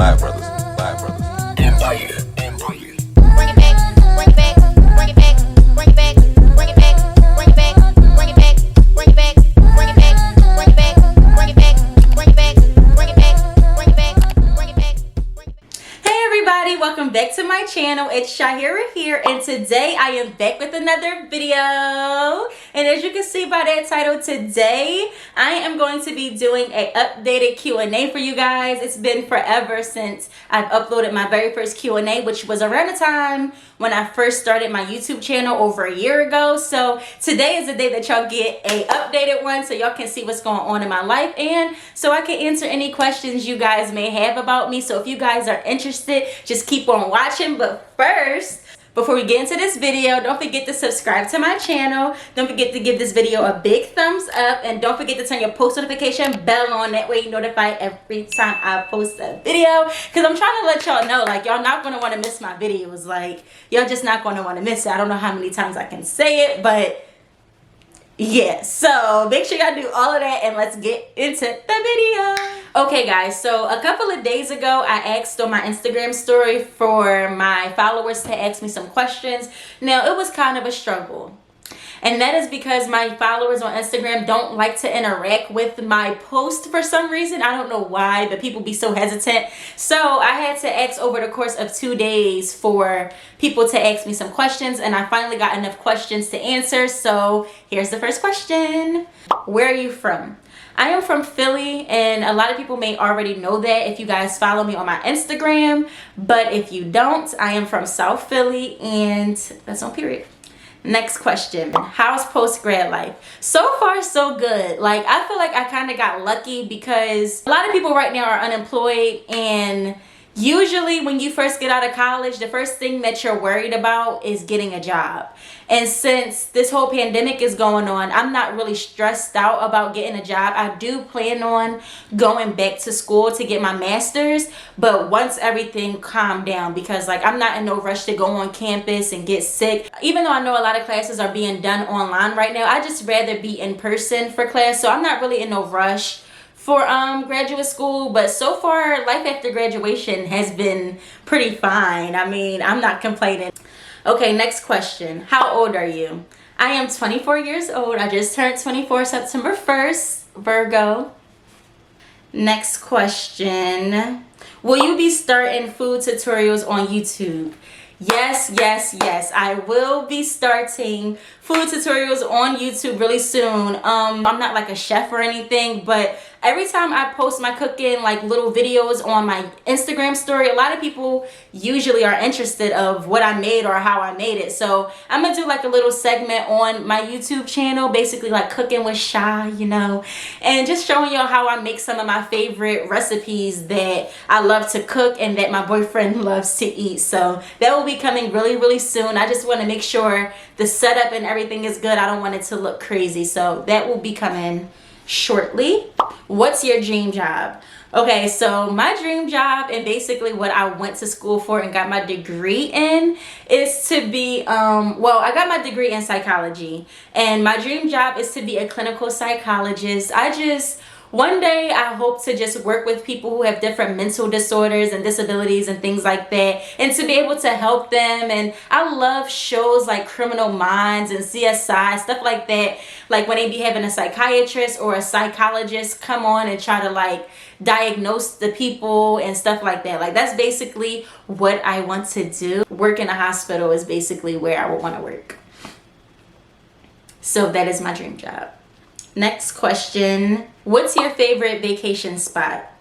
Black brothers, black brothers. Empire. Bring it back, bring it back, bring it back, bring it back, bring it back, bring it back, bring it back, bring it back, bring it back, bring it back, bring it back, bring it back, bring it back, bring it back, bring it back, bring it back. Hey everybody, welcome back to my channel. It's ShaaBeautyy here, and today I am back with another video. And as you can see by that title, today I am going to be doing an updated Q&A for you guys. It's been forever since I've uploaded my very first Q&A, which was around the time when I first started my YouTube channel over a year ago. So today is the day that y'all get a updated one, so y'all can see what's going on in my life, and so I can answer any questions you guys may have about me. So if you guys are interested, just keep on watching. But first, before we get into this video, don't forget to subscribe to my channel. Don't forget to give this video a big thumbs up, and don't forget to turn your post notification bell on. That way you're notified every time I post a video, because I'm trying to let y'all know, like, y'all not going to want to miss my videos. Like, y'all just not going to want to miss it. I don't know how many times I can say it, but yeah, so make sure y'all do all of that, and let's get into the video. Okay guys, so a couple of days ago I asked on my Instagram story for my followers to ask me some questions. Now, it was kind of a struggle, and that is because my followers on Instagram don't like to interact with my post for some reason. I don't know why, but people be so hesitant. So I had to ask over the course of 2 days for people to ask me some questions, and I finally got enough questions to answer. So here's the first question. Where are you from? I am from Philly, and a lot of people may already know that if you guys follow me on my Instagram. But if you don't, I am from South Philly, and that's on period. Next question. How's post-grad life? So far, so good. Like, I feel like I kind of got lucky because a lot of people right now are unemployed, and usually when you first get out of college, the first thing that you're worried about is getting a job. And since this whole pandemic is going on, I'm not really stressed out about getting a job. I do plan on going back to school to get my master's, but once everything calmed down, because like, I'm not in no rush to go on campus and get sick. Even though I know a lot of classes are being done online right now, I just rather be in person for class. So I'm not really in no rush for graduate school. But so far, life after graduation has been pretty fine. I mean, I'm not complaining. Okay, next question. How old are you? I am 24 years old. I just turned 24 September 1st, Virgo. Next question. Will you be starting food tutorials on YouTube? Yes, yes, yes. I will be starting food tutorials on YouTube really soon. I'm not like a chef or anything, but every time I post my cooking like little videos on my Instagram story, a lot of people usually are interested of what I made or how I made it. So I'm gonna do like a little segment on my YouTube channel, basically like cooking with Sha, you know, and just showing y'all how I make some of my favorite recipes that I love to cook and that my boyfriend loves to eat. So that will be coming really, really soon. I just want to make sure the setup and everything is good. I don't want it to look crazy. So that will be coming shortly. What's your dream job? Okay, so my dream job, and basically what I went to school for and got my degree in, is to be well, I got my degree in psychology, and my dream job is to be a clinical psychologist. One day I hope to just work with people who have different mental disorders and disabilities and things like that, and to be able to help them. And I love shows like Criminal Minds and CSI, stuff like that, like when they be having a psychiatrist or a psychologist come on and try to like diagnose the people and stuff like that. Like, that's basically what I want to do. Work in a hospital is basically where I would want to work. So that is my dream job. Next question. What's your favorite vacation spot?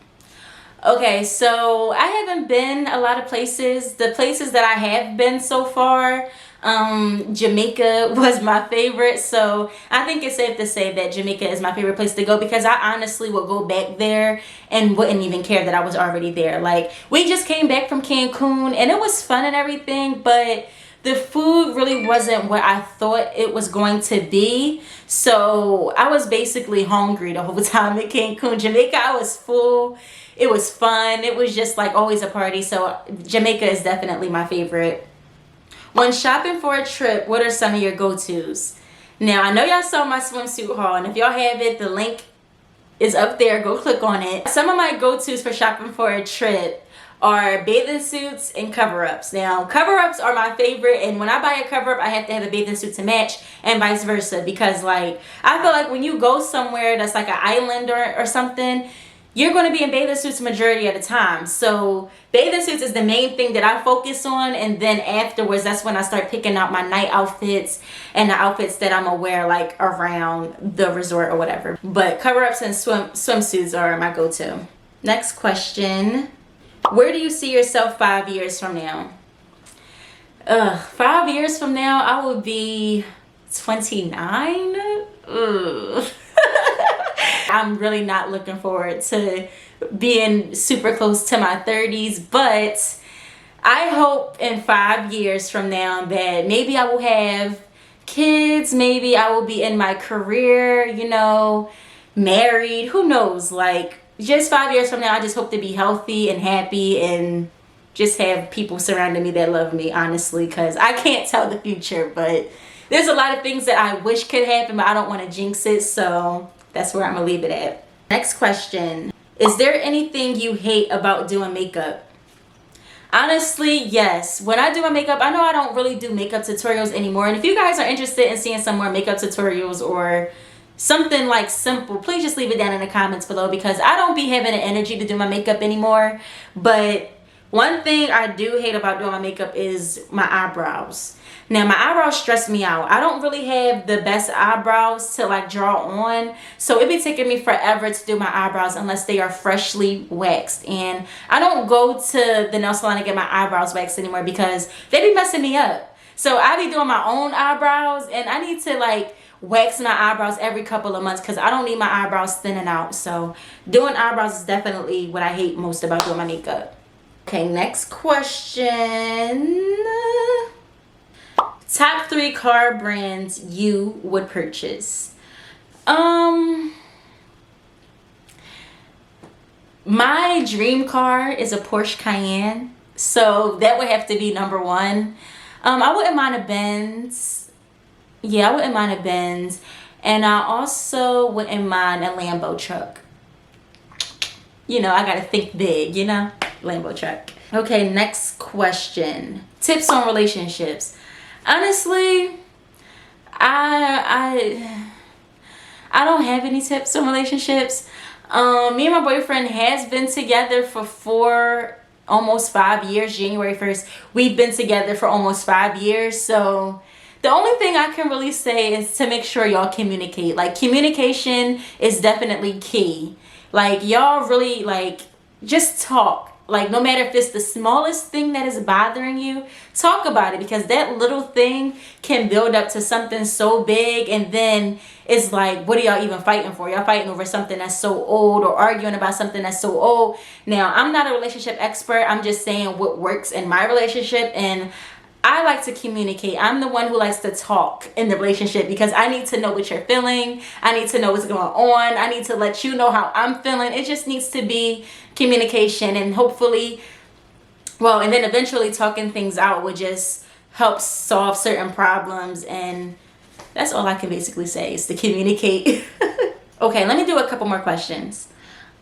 Okay, so I haven't been a lot of places. The places that I have been so far, Jamaica was my favorite. So I think it's safe to say that Jamaica is my favorite place to go, because I honestly would go back there and wouldn't even care that I was already there. Like, we just came back from Cancun, and it was fun and everything, but the food really wasn't what I thought it was going to be. So I was basically hungry the whole time in Cancun. Jamaica, I was full. It was fun. It was just like always a party. So Jamaica is definitely my favorite. When shopping for a trip, what are some of your go-tos? Now, I know y'all saw my swimsuit haul, and if y'all have it, the link is up there. Go click on it. Some of my go-tos for shopping for a trip are bathing suits and cover-ups. Now, cover-ups are my favorite, and when I buy a cover-up, I have to have a bathing suit to match, and vice versa, because like I feel like when you go somewhere that's like an island or something, you're going to be in bathing suits majority of the time. So bathing suits is the main thing that I focus on, and then afterwards that's when I start picking out my night outfits and the outfits that I'm gonna wear like around the resort or whatever. But cover-ups and swimsuits are my go-to. Next question. Where do you see yourself 5 years from now? 5 years from now, I will be 29. Ugh. I'm really not looking forward to being super close to my 30s, but I hope in 5 years from now that maybe I will have kids, maybe I will be in my career, you know, married, who knows, like just 5 years from now, I just hope to be healthy and happy and just have people surrounding me that love me, honestly, because I can't tell the future, but there's a lot of things that I wish could happen, but I don't want to jinx it, so that's where I'm gonna leave it at. Next question. Is there anything you hate about doing makeup? Honestly, yes. When I do my makeup, I know I don't really do makeup tutorials anymore, and if you guys are interested in seeing some more makeup tutorials or something like simple, please just leave it down in the comments below, because I don't be having the energy to do my makeup anymore. But one thing I do hate about doing my makeup is my eyebrows. Now, my eyebrows stress me out. I don't really have the best eyebrows to like draw on, so it be taking me forever to do my eyebrows unless they are freshly waxed. And I don't go to the nail salon to get my eyebrows waxed anymore because they be messing me up. So I be doing my own eyebrows, and I need to like wax my eyebrows every couple of months because I don't need my eyebrows thinning out. So doing eyebrows is definitely what I hate most about doing my makeup. Okay, next question. Top 3 car brands you would purchase. My dream car is a Porsche Cayenne, so that would have to be number 1. I wouldn't mind a Benz. Yeah, I wouldn't mind a Benz, and I also wouldn't mind a Lambo truck. You know, I gotta think big, you know, Lambo truck. Okay, next question. Tips on relationships. Honestly, I don't have any tips on relationships. Me and my boyfriend has been together for almost 5 years. January 1st, we've been together for almost 5 years. So the only thing I can really say is to make sure y'all communicate. Like, communication is definitely key. Like, y'all really, like, just talk. Like, no matter if it's the smallest thing that is bothering you, talk about it, because that little thing can build up to something so big, and then it's like, what are y'all even fighting for? Y'all fighting over something that's so old, or arguing about something that's so old. Now, I'm not a relationship expert. I'm just saying what works in my relationship, and I like to communicate. I'm the one who likes to talk in the relationship because I need to know what you're feeling. I need to know what's going on. I need to let you know how I'm feeling. It just needs to be communication, and hopefully, well, and then eventually talking things out would just help solve certain problems, and that's all I can basically say is to communicate. Okay, let me do a couple more questions.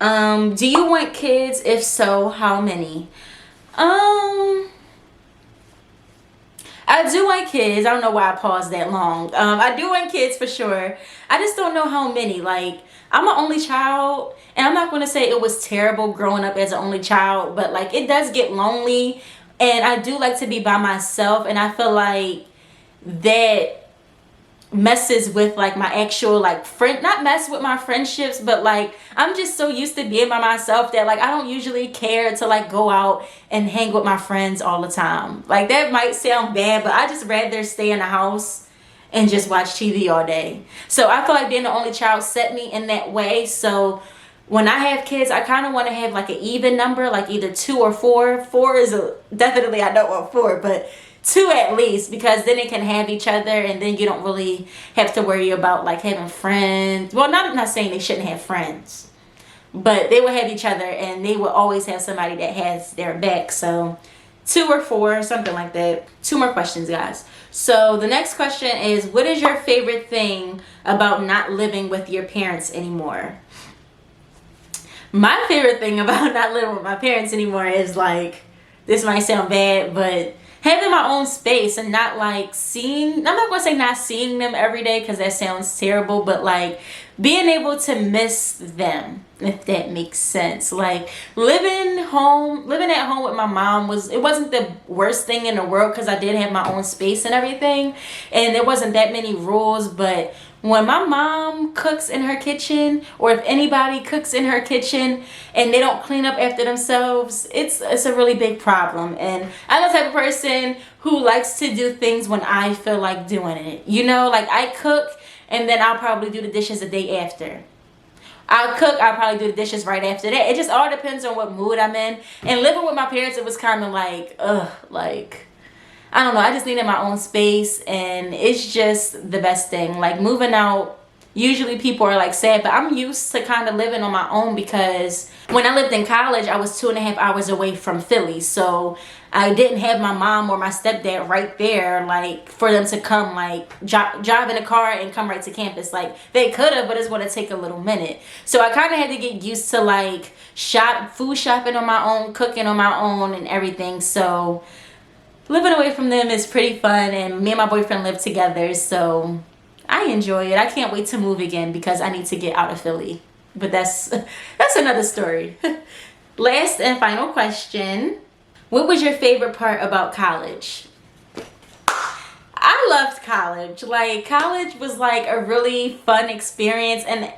Do you want kids? If so, how many? I do want kids. I don't know why I paused that long. I do want kids for sure. I just don't know how many. Like, I'm an only child, and I'm not going to say it was terrible growing up as an only child, but like, it does get lonely, and I do like to be by myself, and I feel like that messes with like my actual like friend, not mess with my friendships, but like I'm just so used to being by myself that like I don't usually care to like go out and hang with my friends all the time. Like, that might sound bad, but I just rather stay in the house and just watch TV all day. So I feel like being the only child set me in that way. So when I have kids, I kind of want to have like an even number, like either 2 or 4. 4 is definitely, I don't want 4, but 2 at least, because then they can have each other, and then you don't really have to worry about like having friends. Well, I'm not saying they shouldn't have friends, but they will have each other, and they will always have somebody that has their back. So 2 or 4, something like that. 2 more questions, guys. So the next question is, what is your favorite thing about not living with your parents anymore? My favorite thing about not living with my parents anymore is like, this might sound bad, but having my own space and not like seeing, I'm not gonna say not seeing them every day because that sounds terrible, but like being able to miss them, if that makes sense. Like living at home with my mom it wasn't the worst thing in the world because I did have my own space and everything, and there wasn't that many rules. But when my mom cooks in her kitchen, or if anybody cooks in her kitchen and they don't clean up after themselves, it's a really big problem. And I'm the type of person who likes to do things when I feel like doing it. You know, like I cook and then I'll probably do the dishes the day after. I'll cook, I'll probably do the dishes right after that. It just all depends on what mood I'm in. And living with my parents, it was kind of like, like, I don't know, I just needed my own space, and it's just the best thing. Like moving out, usually people are like sad, but I'm used to kind of living on my own because when I lived in college, I was 2.5 hours away from Philly. So I didn't have my mom or my stepdad right there, like for them to come like drive in a car and come right to campus. Like they could have, but it's going to take a little minute. So I kind of had to get used to like food shopping on my own, cooking on my own and everything. So living away from them is pretty fun, and me and my boyfriend live together, so I enjoy it. I can't wait to move again because I need to get out of Philly. But that's another story. Last and final question. What was your favorite part about college? I loved college. Like college was like a really fun experience, and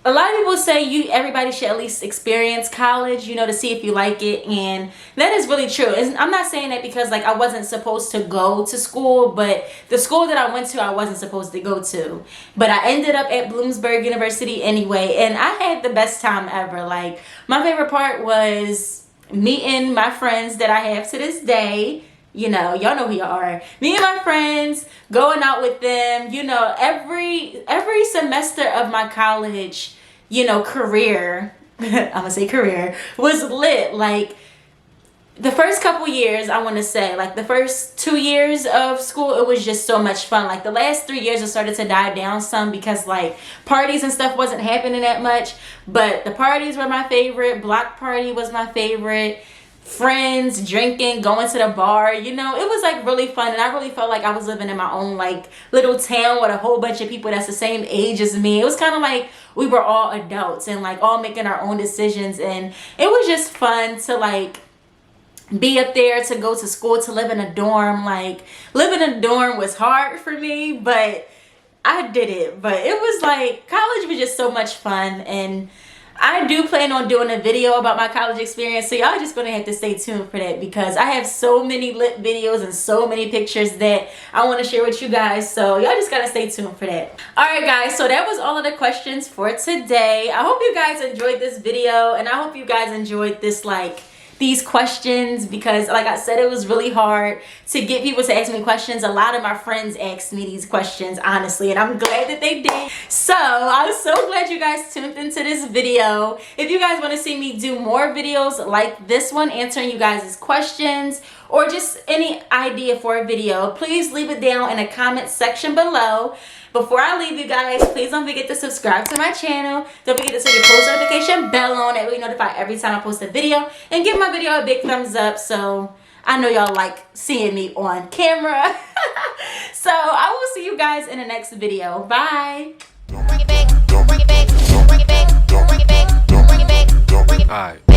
a lot of people say everybody should at least experience college, you know, to see if you like it, and that is really true. I'm not saying that because like I wasn't supposed to go to school, but the school that I went to, I wasn't supposed to go to. But I ended up at Bloomsburg University anyway, and I had the best time ever. Like my favorite part was meeting my friends that I have to this day. You know, y'all know who y'all are. Me and my friends, going out with them, you know, every semester of my college, you know, career, I'm gonna say career, was lit. Like the first couple years, I want to say, like the first 2 years of school, it was just so much fun. Like the last 3 years, it started to die down some because like parties and stuff wasn't happening that much. But the parties were my favorite. Block party was my favorite. Friends, drinking, going to the bar, you know, it was like really fun, and I really felt like I was living in my own like little town with a whole bunch of people that's the same age as me. It was kind of like we were all adults and like all making our own decisions, and it was just fun to like be up there, to go to school, to live in a dorm. Like living in a dorm was hard for me, but I did it. But it was like college was just so much fun, and I do plan on doing a video about my college experience, so y'all just gonna have to stay tuned for that because I have so many lit videos and so many pictures that I want to share with you guys, so y'all just gotta stay tuned for that. Alright guys, so that was all of the questions for today. I hope you guys enjoyed this video, and I hope you guys enjoyed this these questions, because like I said, it was really hard to get people to ask me questions. A lot of my friends asked me these questions, honestly, and I'm glad that they did. So I'm so glad you guys tuned into this video. If you guys want to see me do more videos like this one, answering you guys' questions, or just any idea for a video, please leave it down in the comment section below. Before I leave you guys, please don't forget to subscribe to my channel. Don't forget to set your post notification bell on. That way you notify every time I post a video. And give my video a big thumbs up, so I know y'all like seeing me on camera. So I will see you guys in the next video. Bye. Bring it back, bring it back, bring it back, bring it back, bring it back, bring it back. All right.